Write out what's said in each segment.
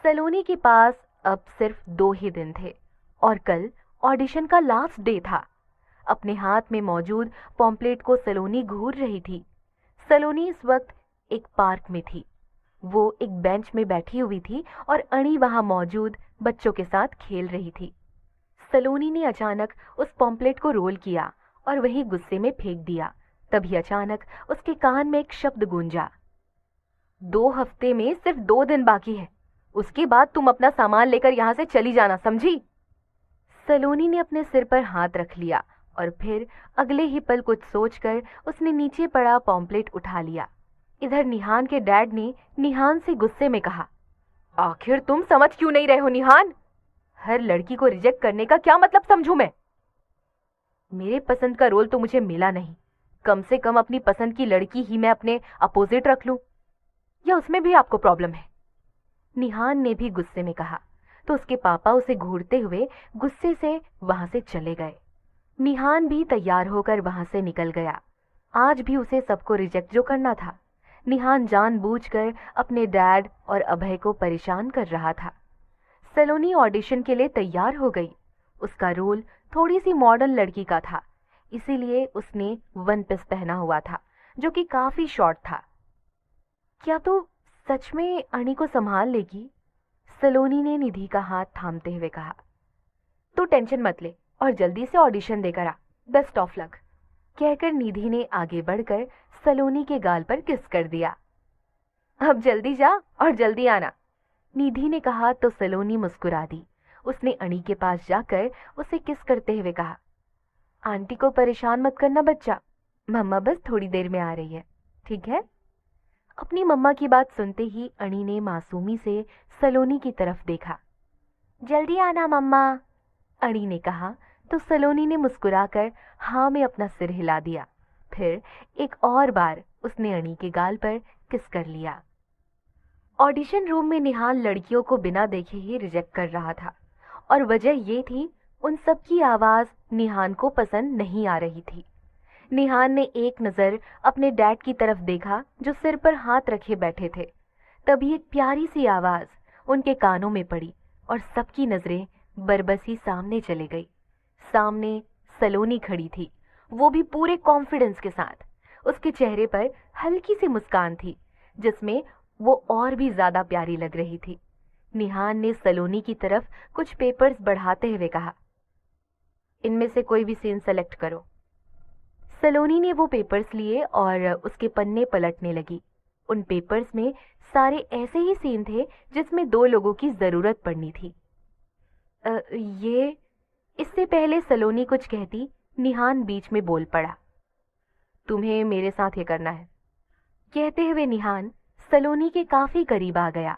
सलोनी के पास अब सिर्फ 2 ही दिन थे और कल ऑडिशन का लास्ट डे था। अपने हाथ में मौजूद पॉम्पलेट को सलोनी घूर रही थी। सलोनी इस वक्त एक पार्क में थी। वो एक बेंच में बैठी हुई थी और अणी वहां मौजूद बच्चों के साथ खेल रही थी। सलोनी ने अचानक उस पॉम्पलेट को रोल किया और वहीं गुस्से में फेंक दिया। तभी अचानक उसके कान में एक शब्द गूंजा, 2 हफ्ते में सिर्फ 2 दिन बाकी है, उसके बाद तुम अपना सामान लेकर यहां से चली जाना, समझी? सलोनी ने अपने सिर पर हाथ रख लिया और फिर अगले ही पल कुछ सोचकर उसने नीचे पड़ा पॉम्पलेट उठा लिया। इधर निहान के डैड ने निहान से गुस्से में कहा, आखिर तुम समझ क्यों नहीं रहे हो निहान? हर लड़की को रिजेक्ट करने का क्या मतलब समझूं मैं? मेरे पसंद का रोल तो मुझे मिला नहीं, कम से कम अपनी पसंद की लड़की ही मैं अपने अपोजिट रख लूं, या उसमें भी आपको प्रॉब्लम है? निहान ने भी गुस्से में कहा तो उसके पापा उसे घूरते हुए गुस्से से वहां से चले गए। निहान भी तैयार होकर वहां से निकल गया। आज भी उसे सबको रिजेक्ट जो करना था। निहान जानबूझकर अपने डैड और अभय को परेशान कर रहा था। सलोनी ऑडिशन के लिए तैयार हो गई। उसका रोल थोड़ी सी मॉडर्न लड़की का था, इसीलिए उसने वन पीस पहना हुआ था जो कि काफी शॉर्ट था। क्या तू सच में अणी को संभाल लेगी? सलोनी ने निधि का हाथ थामते हुए कहा। तू टेंशन मत ले और जल्दी से ऑडिशन देकर आ, बेस्ट ऑफ लक, कहकर निधि ने आगे बढ़कर सलोनी के गाल पर किस कर दिया। अब जल्दी जा और जल्दी आना, निधि ने कहा तो सलोनी मुस्कुरा दी। उसने अणी के पास जाकर उसे किस करते हुए कहा, आंटी को परेशान मत करना बच्चा, मम्मा बस थोड़ी देर में आ रही है, ठीक है? अपनी मम्मा की बात सुनते ही अणी ने मासूमी से सलोनी की तरफ देखा। जल्दी आना मम्मा, अणी ने कहा तो सलोनी ने मुस्कुराकर हाँ में अपना सिर हिला दिया। फिर एक और बार उसने अणी के गाल पर किस कर लिया। ऑडिशन रूम में निहान लड़कियों को बिना देखे ही रिजेक्ट कर रहा था और वजह ये थी, उन सब की आवाज निहान को पसंद नहीं आ रही थी। निहान ने एक नजर अपने डैड की तरफ देखा जो सिर पर हाथ रखे बैठे थे। तभी एक प्यारी सी आवाज उनके कानों में पड़ी और सबकी नजरें बरबसी सामने चले गई। सामने सलोनी खड़ी थी, वो भी पूरे कॉन्फिडेंस के साथ। उसके चेहरे पर हल्की सी मुस्कान थी जिसमें वो और भी ज्यादा प्यारी लग रही थी। निहान ने सलोनी की तरफ कुछ पेपर्स बढ़ाते हुए कहा, इनमें से कोई भी सीन सेलेक्ट करो। सलोनी ने वो पेपर्स लिए और उसके पन्ने पलटने लगी। उन पेपर्स में सारे ऐसे ही सीन थे जिसमें 2 लोगों की जरूरत पड़नी थी। ये इससे पहले सलोनी कुछ कहती, निहान बीच में बोल पड़ा, तुम्हें मेरे साथ ये करना है। कहते हुए निहान सलोनी के काफी करीब आ गया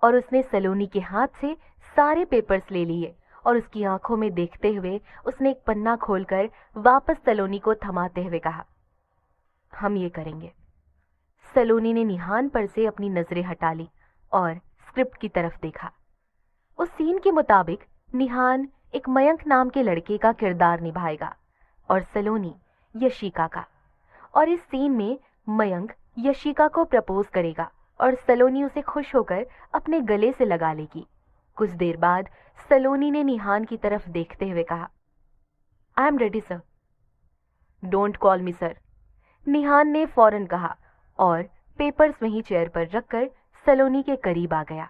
और उसने सलोनी के हाथ से सारे पेपर्स ले लिए और उसकी आंखों में देखते हुए उसने एक पन्ना खोलकर वापस सलोनी को थमाते हुए कहा, हम ये करेंगे। सलोनी ने निहान पर से अपनी नजरें हटा ली और स्क्रिप्ट की तरफ देखा। उस सीन के मुताबिक निहान एक मयंक नाम के लड़के का किरदार निभाएगा और सलोनी यशिका का। और इस सीन में मयंक यशिका को प्रपोज करेगा और सलोनी उसे खुश होकर अपने गले से लगा लेगी। कुछ देर बाद सलोनी ने निहान की तरफ देखते हुए कहा, I am ready sir. Don't call me sir, Nihan ने फौरन कहा और पेपर्स वहीं चेयर पर रखकर सलोनी के करीब आ गया।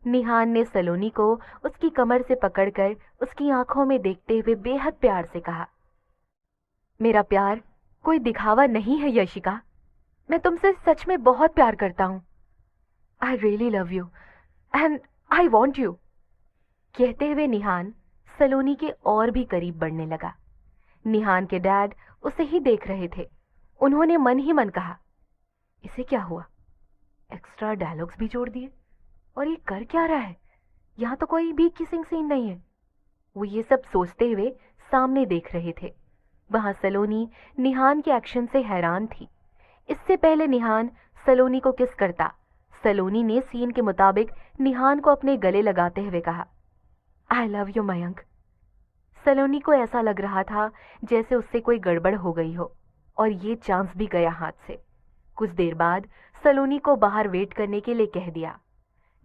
निहान ने सलोनी को उसकी कमर से पकड़कर उसकी आंखों में देखते हुए बेहद प्यार से कहा, मेरा प्यार कोई दिखावा नहीं है यशिका, मैं तुमसे सच में बहुत प्यार करता हूं। I really love you and I want you. कहते हुए निहान सलोनी के और भी करीब बढ़ने लगा। निहान के डैड उसे ही देख रहे थे। उन्होंने मन ही मन कहा, इसे क्या हुआ, एक्स्ट्रा डायलॉग्स भी जोड़ दिए और ये कर क्या रहा है, यहाँ तो कोई भी किसिंग सीन नहीं है। वो ये सब सोचते हुए सामने देख रहे थे। वहां सलोनी निहान के एक्शन से हैरान थी। इससे पहले निहान सलोनी को किस करता, सलोनी ने सीन के मुताबिक निहान को अपने गले लगाते हुए कहा, आई लव यू मयंक। सलोनी को ऐसा लग रहा था जैसे उससे कोई गड़बड़ हो गई हो और ये चांस भी गया हाथ से। कुछ देर बाद सलोनी को बाहर वेट करने के लिए कह दिया।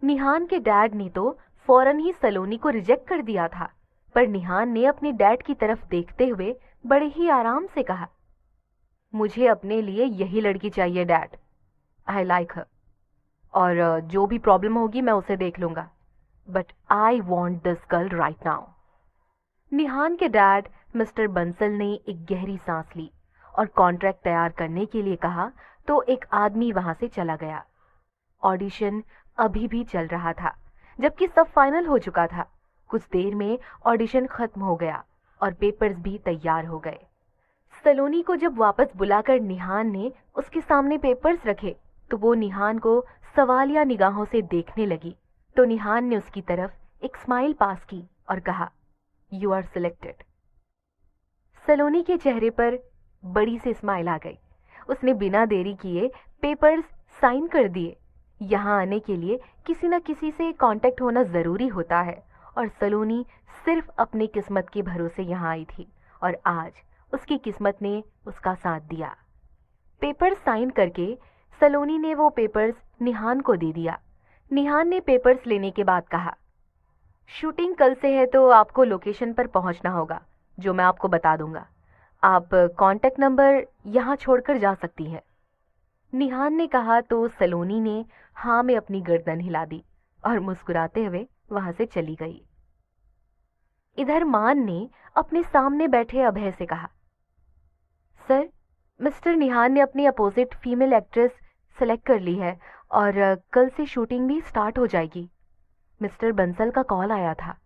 निहान के डैड ने तो फौरन ही सलोनी को रिजेक्ट कर दिया था, पर निहान ने अपने डैड की तरफ देखते हुए बड़े ही आराम से कहा, मुझे अपने लिए यही लड़की चाहिए डैड, आई लाइक हर, और जो भी प्रॉब्लम होगी मैं उसे देख लूंगा, but I want this girl right now. Nihan के डैड मिस्टर बंसल ने एक गहरी सांस ली और कॉन्ट्रैक्ट तैयार करने के लिए कहा तो एक आदमी वहां से चला गया। ऑडिशन अभी भी चल रहा था, जबकि सब फाइनल हो चुका था। कुछ देर में ऑडिशन खत्म हो गया और पेपर्स भी तैयार हो गए। सलोनी को जब वापस बुलाकर निहान ने उसके सामने पेपर्स रखे तो वो निहान को सवालिया निगाहों से देखने लगी। तो निहान ने उसकी तरफ एक स्माइल पास की और कहा, यू आर सिलेक्टेड। सलोनी के चेहरे पर बड़ी सी स्माइल आ गई। उसने बिना देरी किए पेपर्स साइन कर दिए। यहाँ आने के लिए किसी न किसी से कांटेक्ट होना जरूरी होता है और सलोनी सिर्फ अपनी किस्मत के भरोसे यहाँ आई थी और आज उसकी किस्मत ने उसका साथ दिया। पेपर्स साइन करके सलोनी ने वो पेपर्स निहान को दे दिया। निहान ने पेपर्स लेने के बाद कहा, शूटिंग कल से है तो आपको लोकेशन पर पहुंचना होगा, जो मैं आपको बता दूंगा। आप कांटेक्ट नंबर यहाँ छोड़कर जा सकती हैं। निहान ने कहा तो सलोनी ने हाँ में अपनी गर्दन हिला दी और मुस्कुराते हुए वहां से चली गई। इधर मान ने अपने सामने बैठे अभय से कहा, सर, मिस्टर निहान ने अपनी अपोजिट फीमेल एक्ट्रेस सेलेक्ट कर ली है और कल से शूटिंग भी स्टार्ट हो जाएगी। मिस्टर बंसल का कॉल आया था।